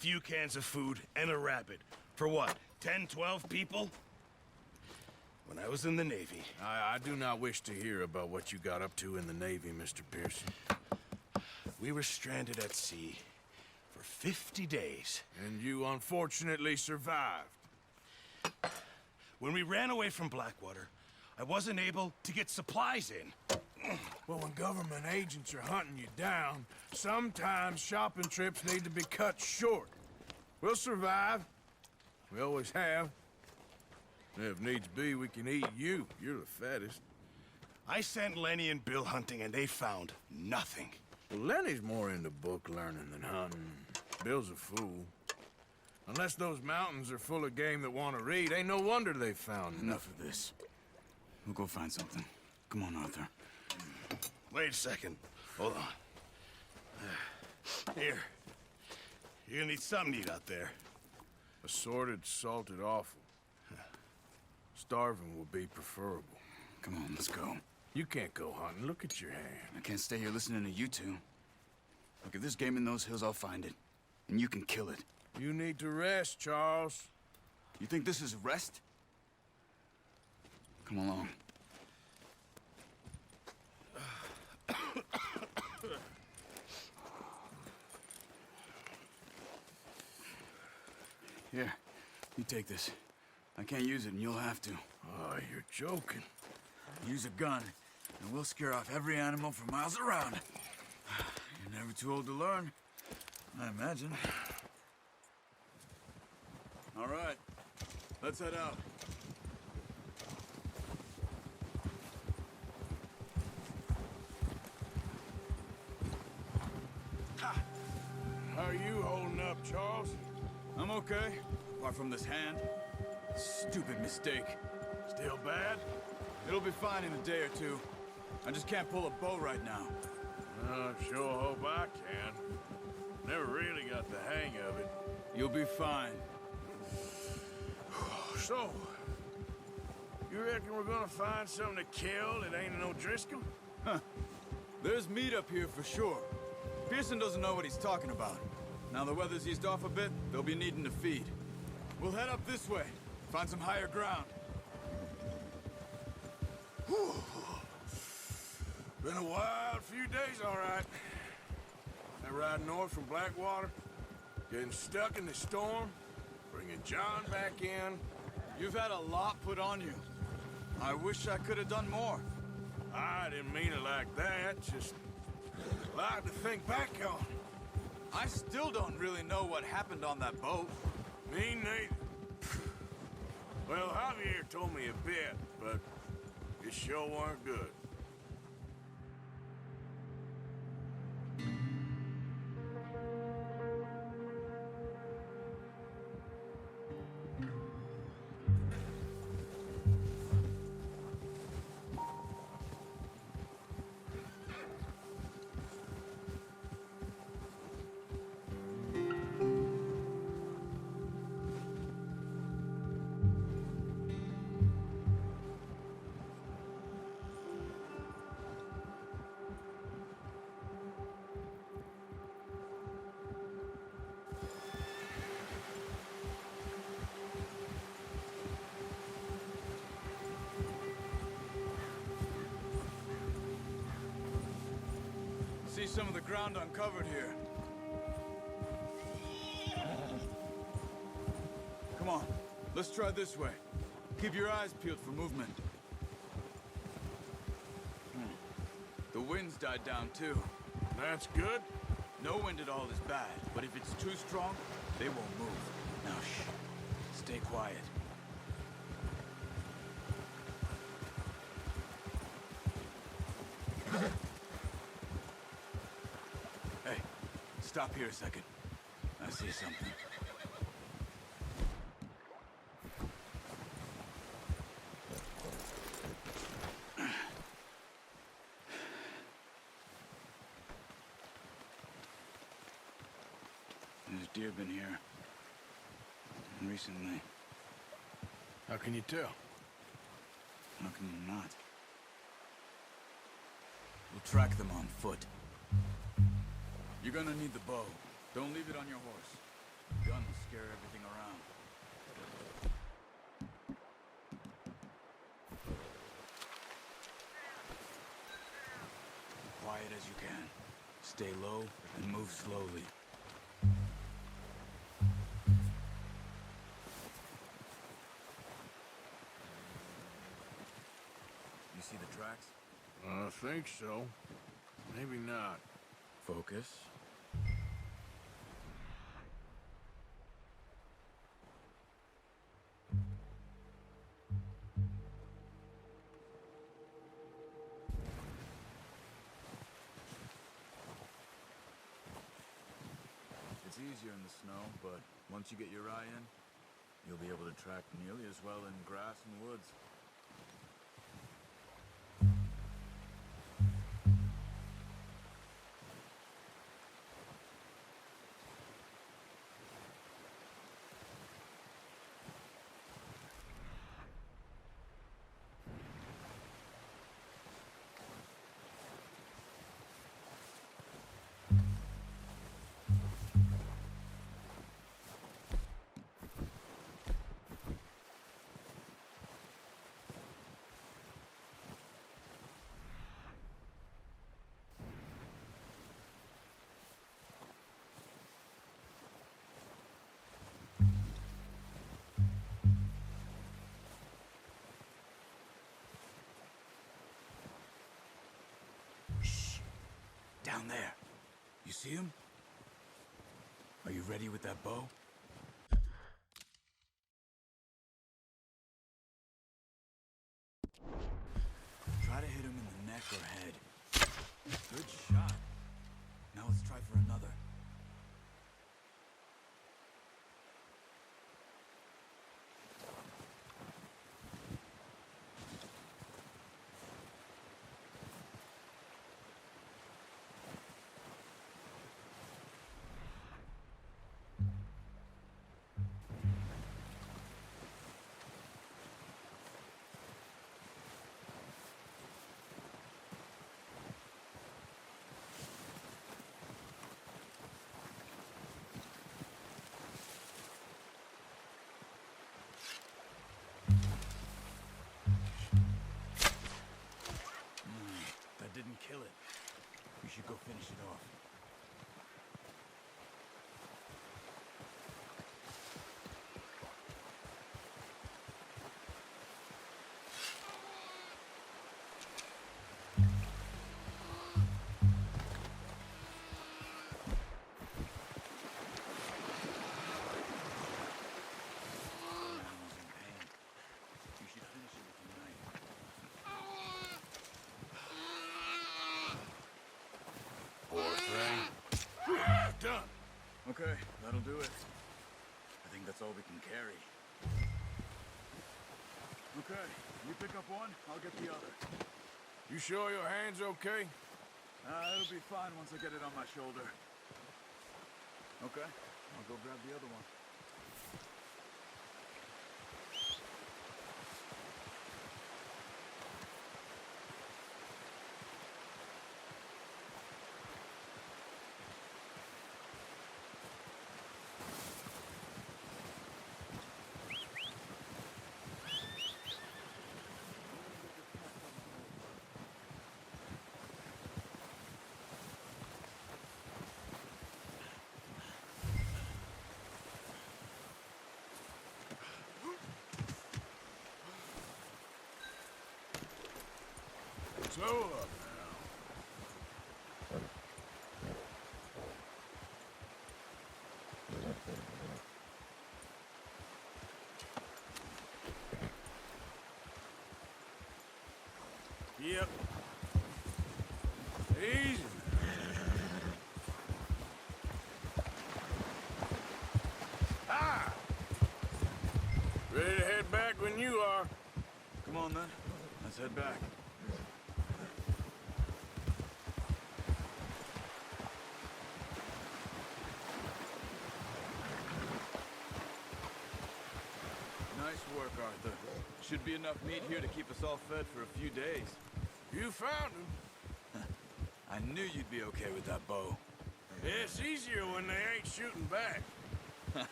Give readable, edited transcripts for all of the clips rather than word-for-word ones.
few cans of food, and a rabbit. For what, 10, 12 people? When I was in the Navy... I do not wish to hear about what you got up to in the Navy, Mr. Pearson. We were stranded at sea for 50 days. And you unfortunately survived. When we ran away from Blackwater, I wasn't able to get supplies in. Well, when government agents are hunting you down, sometimes shopping trips need to be cut short. We'll survive. We always have. If needs be, we can eat you. You're the fattest. I sent Lenny and Bill hunting, and they found nothing. Well, Lenny's more into book learning than hunting. Bill's a fool. Unless those mountains are full of game that want to read, ain't no wonder they found Enough of this. We'll go find something. Come on, Arthur. Wait a second. Hold on. Here. You're gonna need something to eat out there. Assorted, salted offal. Starving will be preferable. Come on, let's go. You can't go hunting. Look at your hand. I can't stay here listening to you two. Look, if there's game in those hills, I'll find it. And you can kill it. You need to rest, Charles. You think this is rest? Come along. Here, you take this. I can't use it, and you'll have to. Oh, you're joking. Use a gun, and we'll scare off every animal for miles around. You're never too old to learn, I imagine. All right, let's head out. How are you holding up, Charles? I'm okay, apart from this hand. Stupid mistake. Still bad? It'll be fine in a day or two. I just can't pull a bow right now. Sure hope I can. Never really got the hang of it. You'll be fine. So, you reckon we're gonna find something to kill that ain't no Driscoll? There's meat up here for sure. Pearson doesn't know what he's talking about. Now the weather's eased off a bit, they'll be needing to feed. We'll head up this way, find some higher ground. Whew. Been a wild few days, all right. That ride north from Blackwater, getting stuck in the storm, bringing John back in. You've had a lot put on you. I wish I could have done more. I didn't mean it like that, just a lot to think back on. I still don't really know what happened on that boat. Me neither. Well, Javier told me a bit, but it sure weren't good. See some of the ground uncovered here. Come on, let's try this way. Keep your eyes peeled for movement. The wind's died down too. That's good. No wind at all is bad, but if it's too strong, they won't move. Now shh, stay quiet. Hey, stop here a second. I see something. There's deer been here. Recently. How can you tell? How can you not? We'll track them on foot. You're gonna need the bow. Don't leave it on your horse. Stay low and move slowly. You see the tracks? I think so. Maybe not. Focus. It's easier in the snow, but once you get your eye in, you'll be able to track nearly as well in grass and woods. Down there. You see him? Are you ready with that bow? Try to hit him in the neck or head. Good shot. Now let's try for another. That didn't kill it. We should go finish it off. Animal's in pain. You should finish it with your knife. Poor thing. Done. Okay, that'll do it. I think that's all we can carry. Okay, you pick up one, I'll get the other. You sure your hand's okay? It'll be fine once I get it on my shoulder. Okay, I'll go grab the other one. Slow up now. Yep. Easy. Ah! Ready to head back when you are. Come on then, let's head back. Nice work, Arthur. Should be enough meat here to keep us all fed for a few days. You found him. I knew you'd be okay with that bow. It's easier when they ain't shooting back.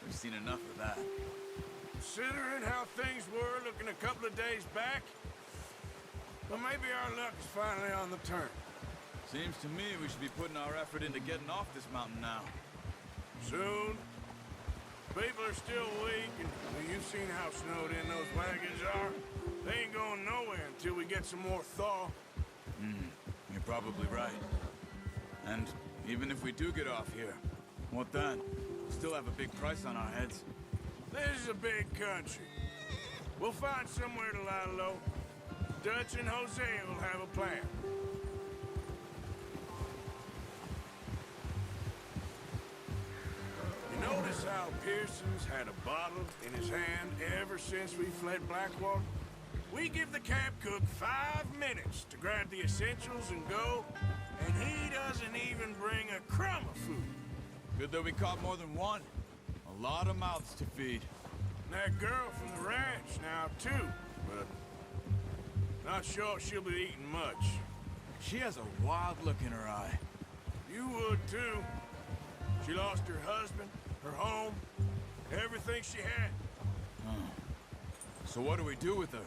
We've seen enough of that. Considering how things were looking a couple of days back, well, maybe our luck is finally on the turn. Seems to me we should be putting our effort into getting off this mountain now. Soon. People are still weak, and you've seen how snowed in those wagons are. They ain't going nowhere until we get some more thaw. You're probably right. And even if we do get off here, what then? We still have a big price on our heads. This is a big country. We'll find somewhere to lie low. Dutch and Hosea will have a plan. You notice how Pearson's had a bottle in his hand ever since we fled Blackwater? We give the camp cook 5 minutes to grab the essentials and go, and he doesn't even bring a crumb of food. Good that we caught more than one. A lot of mouths to feed. And that girl from the ranch now, too, but not sure she'll be eating much. She has a wild look in her eye. You would, too. She lost her husband, her home, everything she had. So what do we do with her?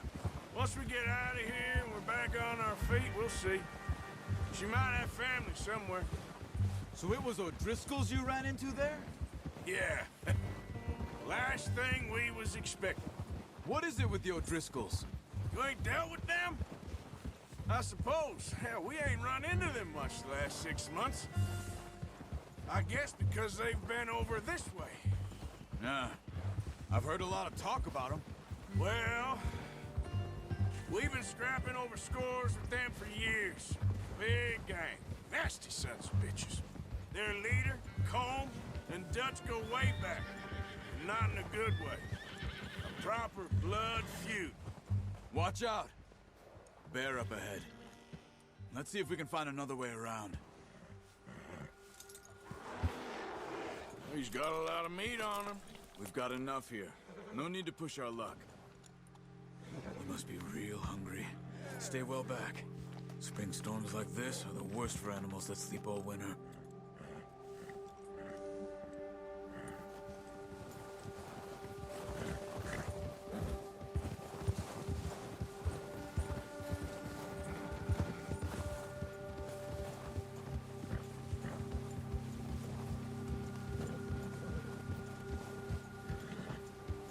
Once we get out of here and we're back on our feet, we'll see. She might have family somewhere. So it was O'Driscoll's you ran into there? Yeah. Last thing we was expecting. What is it with the O'Driscolls? You ain't dealt with them? I suppose. Hell, we ain't run into them much the last 6 months. I guess because they've been over this way. Nah. I've heard a lot of talk about them. Well, we've been scrapping over scores with them for years. Big gang. Nasty sons of bitches. Their leader, Combe, and Dutch go way back. Not in a good way. A proper blood feud. Watch out. Bear up ahead. Let's see if we can find another way around. He's got a lot of meat on him. We've got enough here. No need to push our luck. We must be real hungry. Stay well back. Spring storms like this are the worst for animals that sleep all winter.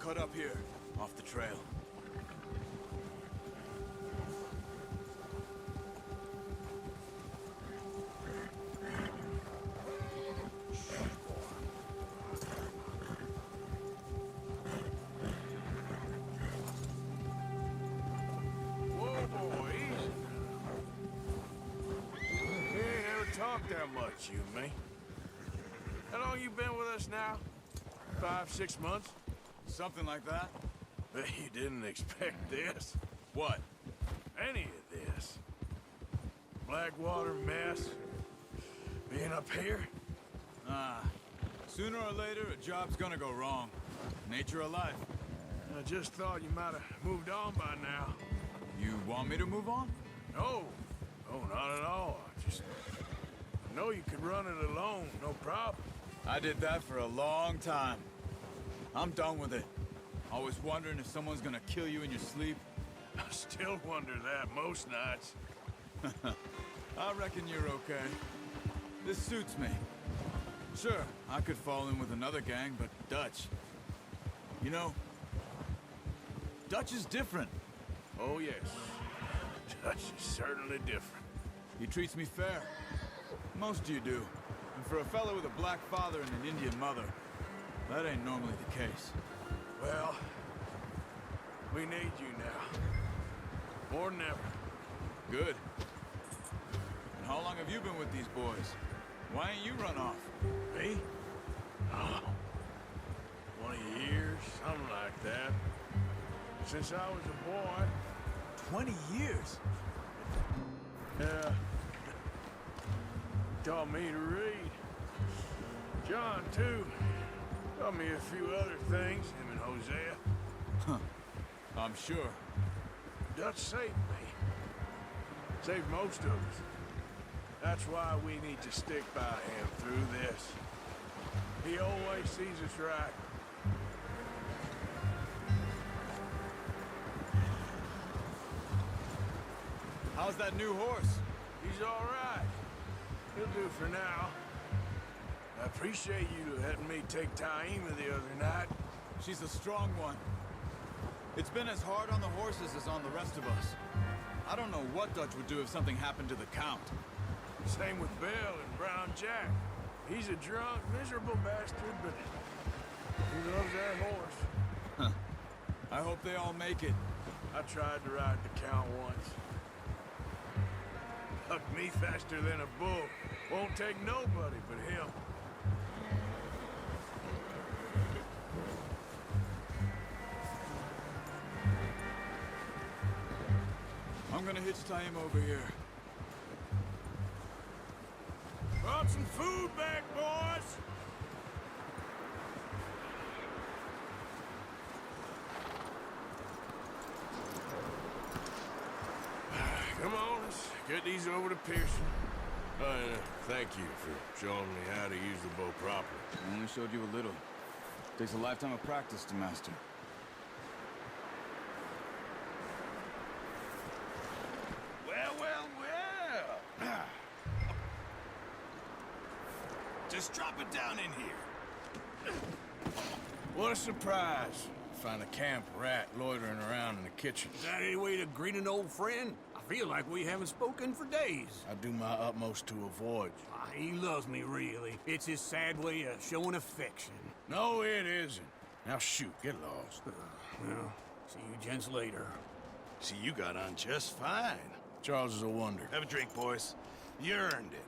Cut up here, off the trail. Whoa, boy, easy. We ain't ever talked that much, you and me. How long you been with us now? 5, 6 months? Something like that? Bet you didn't expect this. What? Any of this. Blackwater mess. Being up here. Sooner or later, a job's gonna go wrong. Nature of life. I just thought you might have moved on by now. You want me to move on? No. No, not at all. I just know you could run it alone, no problem. I did that for a long time. I'm done with it. Always wondering if someone's gonna kill you in your sleep. I still wonder that most nights. I reckon you're okay. This suits me. Sure, I could fall in with another gang, but Dutch... You know, Dutch is different. Oh, yes. Dutch is certainly different. He treats me fair. Most of you do. And for a fellow with a black father and an Indian mother, that ain't normally the case. Well, we need you now. More than ever. Good. And how long have you been with these boys? Why ain't you run off? Me? Oh, 20 years, something like that. Since I was a boy. 20 years? Yeah. Taught me to read. John, too. Taught me a few other things, him and Hosea. Huh. I'm sure. Dutch saved me. Saved most of us. That's why we need to stick by him through this. He always sees us right. How's that new horse? He's all right. It'll do for now. I appreciate you letting me take Taima the other night. She's a strong one. It's been as hard on the horses as on the rest of us. I don't know what Dutch would do if something happened to the Count. Same with Bill and Brown Jack. He's a drunk, miserable bastard, but he loves that horse. Huh. I hope they all make it. I tried to ride the Count once. Hucked me faster than a bull. Won't take nobody but him. I'm gonna hitch Taima over here. Brought some food back, boys! Come on, let's get these over to Pearson. Thank you for showing me how to use the bow properly. I only showed you a little. Takes a lifetime of practice to master. Well, well, well. Just drop it down in here. What a surprise. Find a camp rat loitering around in the kitchen. Is that any way to greet an old friend? I feel like we haven't spoken for days. I do my utmost to avoid you. He loves me, really. It's his sad way of showing affection. No, it isn't. Now shoot, get lost. Well, see you gents later. See, you got on just fine. Charles is a wonder. Have a drink, boys. You earned it.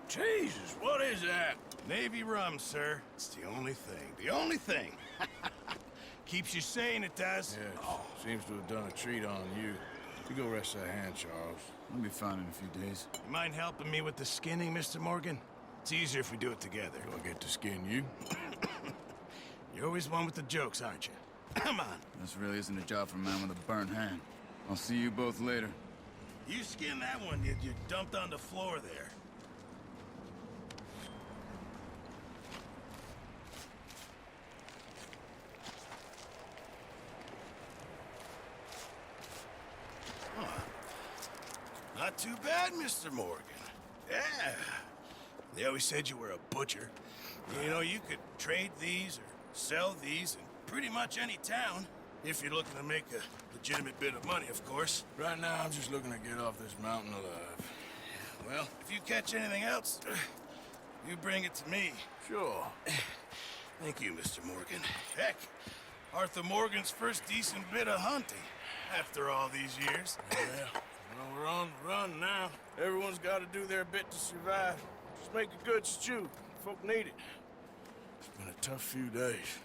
Jesus, what is that? Navy rum, sir. It's the only thing. The only thing. Keeps you sane, it does. Yeah, seems to have done a treat on you. You go rest that hand, Charles. I'll be fine in a few days. You mind helping me with the skinning, Mr. Morgan? It's easier if we do it together. Do I get to skin you? You're always one with the jokes, aren't you? Come on. This really isn't a job for a man with a burnt hand. I'll see you both later. You skin that one you dumped on the floor there. Not too bad, Mr. Morgan. Yeah. They always said you were a butcher. You know, you could trade these or sell these in pretty much any town. If you're looking to make a legitimate bit of money, of course. Right now, I'm just looking to get off this mountain alive. Well, if you catch anything else, you bring it to me. Sure. Thank you, Mr. Morgan. Heck, Arthur Morgan's first decent bit of hunting after all these years. Yeah. Well, we're on the run now. Everyone's got to do their bit to survive. Just make a good stew. Folk need it. It's been a tough few days.